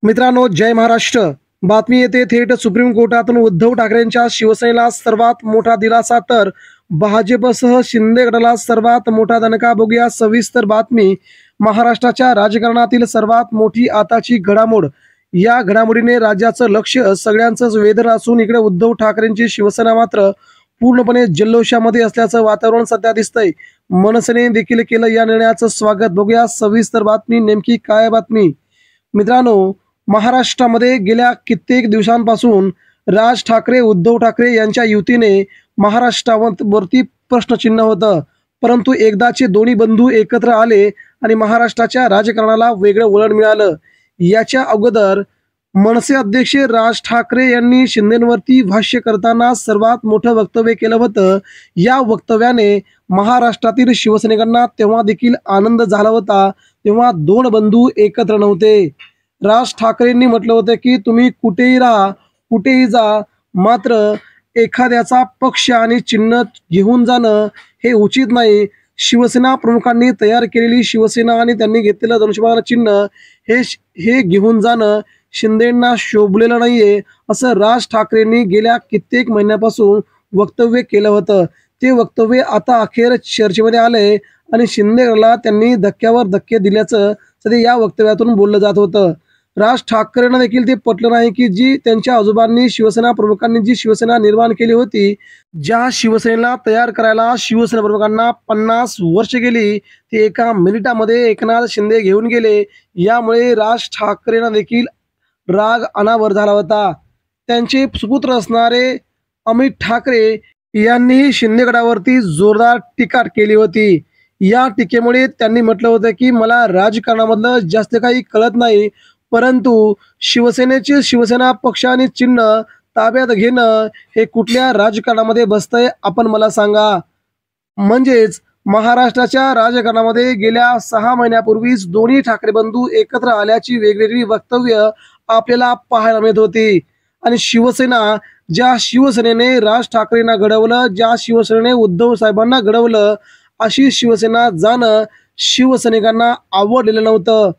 मित्रांनो, जय महाराष्ट्र। बातमी येते थेट सुप्रीम कोर्टातून उद्धव ठाकरेंच्या शिवसेनेला सर्वात मोठा दिलासा तर भाजपसह शिंदे गटाला सर्वात मोठा दणका। बघूया सविस्तर बातमी। महाराष्ट्राच्या राजकारणातील सर्वात मोठी आताची घडामोड। या घडामोडीने राज्याचं लक्ष सगळ्यांचंच वेधलं असून इकडे उद्धव ठाकरेंची शिवसेना मात्र पूर्णपणे जल्लोषामध्ये असल्याचं वातावरण सध्या दिसतंय। मनसेने देखील केलं या निर्णयाचं स्वागत। बघूया सविस्तर बातमी, नेमकी काय बातमी। मित्रांनो, महाराष्ट्रामध्ये गेल्या कित्येक दिवसांपासून राज ठाकरे उद्धव ठाकरे यांच्या युतीने महाराष्ट्रावरती प्रश्नचिन्ह होतं, परंतु एकदाचे दोन्ही बंधू एकत्र आले आणि महाराष्ट्राच्या राजकारणाला वेगळं वळण मिळालं। याच्या अगोदर मनसे अध्यक्ष राज ठाकरे यांनी शिंदेंवरती भाष्य करताना सर्वात मोठं वक्तव्य केलं होतं। या वक्तव्याने महाराष्ट्रातील शिवसैनिकांना तेव्हा देखील आनंद झाला होता, तेव्हा दोन बंधू एकत्र नव्हते। राज ठाकरेंनी म्हटलं होतं की तुम्ही कुठेही राहा, कुठेही जा, मात्र एखाद्याचा पक्ष आणि चिन्ह घेऊन जाणं हे उचित नाही। शिवसेना प्रमुखांनी तयार केलेली शिवसेना आणि त्यांनी घेतलेलं धनुष्यबाण चिन्ह हे घेऊन जाणं शिंदेंना शोभलेलं नाहीये, असं राज ठाकरेंनी गेल्या कित्येक महिन्यापासून वक्तव्य केलं होतं। ते वक्तव्य आता अखेर चर्चेमध्ये आलंय आणि शिंदेला त्यांनी धक्क्यावर धक्के दिल्याचं सध्या या वक्तव्यातून बोललं जात होतं। राज ठाकरेंना देखील ते पटलं नाही की जी त्यांच्या आजोबांनी शिवसेना प्रमुखांनी जी शिवसेना निर्माण केली होती, ज्या शिवसेनेला तयार करायला शिवसेना प्रमुखांना 50 वर्ष गेली, ती एका मिनिटामध्ये एकनाथ शिंदे घेऊन गेले। यामुळे राज ठाकरेंना देखील राग अनावर झाला होता। त्यांचे सुपुत्र असणारे अमित ठाकरे यांनीही शिंदे गटावरती जोरदार टीका केली होती। या टीकेमुळे त्यांनी म्हटलं होतं की मला राजकारणामधलं जास्त काही कळत नाही, परंतु शिवसेना पक्ष आणि चिन्ह ताब्यात घेणं हे कुठल्या राजकारणामध्ये बसतंय आपण मला सांगा। म्हणजेच महाराष्ट्राच्या राजकारणामध्ये गेल्या 6 महिन्यापूर्वीच दोन्ही ठाकरे बंधू एकत्र आल्याची वेगवेगळी वक्तव्य आपल्याला पाहायला मिळत होती आणि ज्या शिवसेनेने राज ठाकरेंना घडवलं, ज्या शिवसेनेने उद्धव साहेबांना घडवलं, अशी शिवसेना जाणं शिवसैनिकांना आवडलेलं नव्हतं।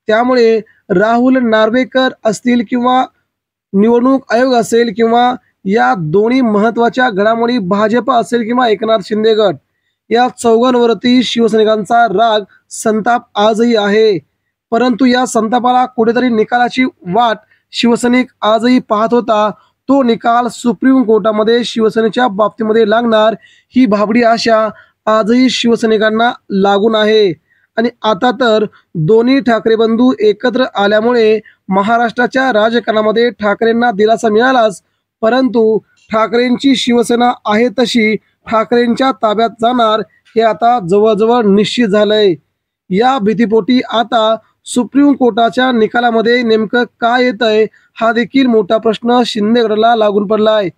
त्यामुळे राहुल नार्वेकर असतील किंवा निवडणूक आयोग असेल किंवा या दोन्ही महत्वाच्या घडामोडी भाजप असेल किंवा एकनाथ शिंदे गट, या चौघांवरती शिवसैनिकांचा राग संताप आजही आहे। परंतु या संतापाला कुठेतरी निकालाची वाट शिवसैनिक आजही पाहत होता। तो निकाल सुप्रीम कोर्टामध्ये शिवसेनेच्या बाबतीमध्ये लागणार, ही भाबडी आशा आजही शिवसैनिकांना लागून आहे। आणि आता तर दोन्ही ठाकरे बंधू एकत्र आल्यामुळे महाराष्ट्राच्या राजकारणामध्ये ठाकरेंना दिलासा मिळालाच, परंतु ठाकरेंची शिवसेना आहे तशी ठाकरेंच्या ताब्यात जाणार हे आता जवळजवळ निश्चित झालंय। या भीतीपोटी आता सुप्रीम कोर्टाच्या निकालामध्ये नेमकं काय येतंय हा देखील मोठा प्रश्न शिंदे गटाला लागून पडलाय।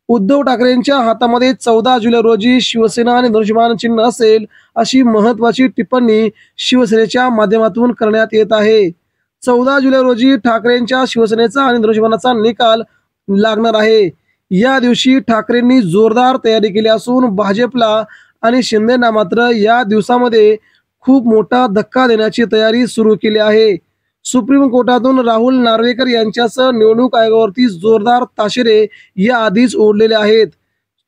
उद्धव ठाकरेंच्या हातामध्ये 14 जुलै रोजी शिवसेना आणि धनुष्यबाण चिन्ह असेल अशी महत्वाची टिप्पणी शिवसेनेच्या माध्यमातून करण्यात येत आहे। 14 जुलै रोजी ठाकरेंच्या शिवसेनेचा आणि धनुष्यबाणाचा निकाल लागणार आहे। या दिवशी ठाकरेंनी जोरदार तयारी केली असून भाजपला आणि शिंदेना मात्र या दिवसामध्ये खूप मोठा धक्का देण्याची तयारी सुरू केली आहे। सुप्रीम कोर्टातून राहुल नार्वेकर यांच्यासह निवडणूक आयोगावरती जोरदार ताशेरे या आधीच ओढलेले आहेत।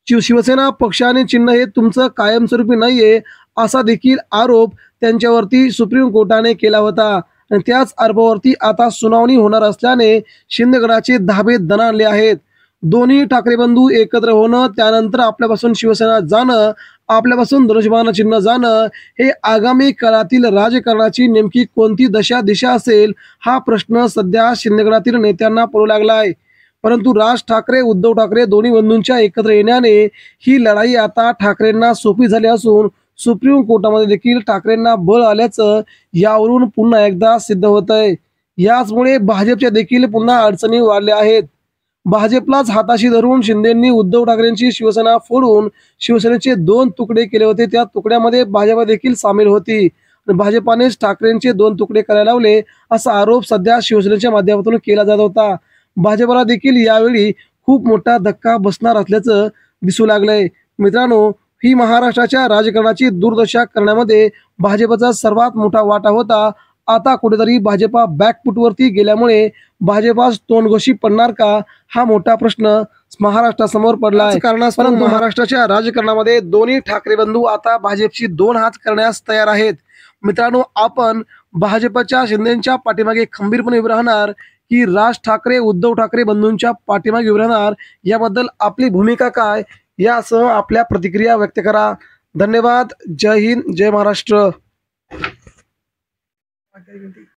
शिवसेना पक्ष आणि चिन्ह हे तुमचं कायमस्वरूपी नाहीये, असा देखील आरोप त्यांच्यावरती सुप्रीम कोर्टाने केला होता आणि त्याच आरोपावरती आता सुनावणी होणार असल्याने शिंदे गटाचे धाबे दणाणले आहेत। दोन्ही ठाकरे बंधू एकत्र होणं, त्यानंतर आपल्यापासून शिवसेना जाणं, आपल्यापासून धनुष्यबाण चिन्ह जाणं, हे आगामी काळातील राजकारणाची नेमकी कोणती दिशा असेल हा प्रश्न सध्या शिंदे गटातील नेत्यांना पडू लागलाय। परंतु राज ठाकरे उद्धव ठाकरे दोन्ही बंधूंच्या एकत्र येण्याने ही लढाई आता ठाकरेंना सोपी झाली असून सुप्रीम कोर्टामध्ये देखील ठाकरेंना बळ आल्याचं यावरून पुन्हा एकदा सिद्ध होतंय। याचमुळे भाजपच्या देखील पुन्हा अडचणी वाढल्या आहेत। भाजपलाच हाताशी धरून शिंदेंनी उद्धव ठाकरेंची शिवसेना फोडून शिवसेनेचे 2 तुकडे केले होते। त्या तुकड्यामध्ये भाजप देखील सामील होती आणि भाजपानेच ठाकरेंचे 2 तुकडे करायला लावले, असा आरोप सध्या शिवसेनेच्या माध्यमातून केला जात होता। भाजपला देखील यावेळी खूप मोठा धक्का बसणार असल्याचं दिसू लागलंय। मित्रांनो, ही महाराष्ट्राच्या राजकारणाची दुर्दशा करण्यामध्ये भाजपचा सर्वात मोठा वाटा होता। आता कुठेतरी भाजपा बॅकफुटवरती गेल्यामुळे भाजपास तोंडघोशी पडणार का, हा मोठा प्रश्न महाराष्ट्रासमोर पडला आहे. परंतु महाराष्ट्राच्या राजकारणामध्ये दोन्ही ठाकरे बंधू आता भाजपशी दोन हात करण्यास तयार आहेत. मित्रांनो, आपण भाजपच्या शिंदेच्या पाठीमागे खंबीरपणे उभे राहणार की राज ठाकरे उद्धव ठाकरे बंधूंच्या पाठीमागे उभे राहणार, याबद्दल आपली भूमिका काय यासह आपल्या प्रतिक्रिया व्यक्त करा. धन्यवाद. जय हिंद, जय महाराष्ट्र.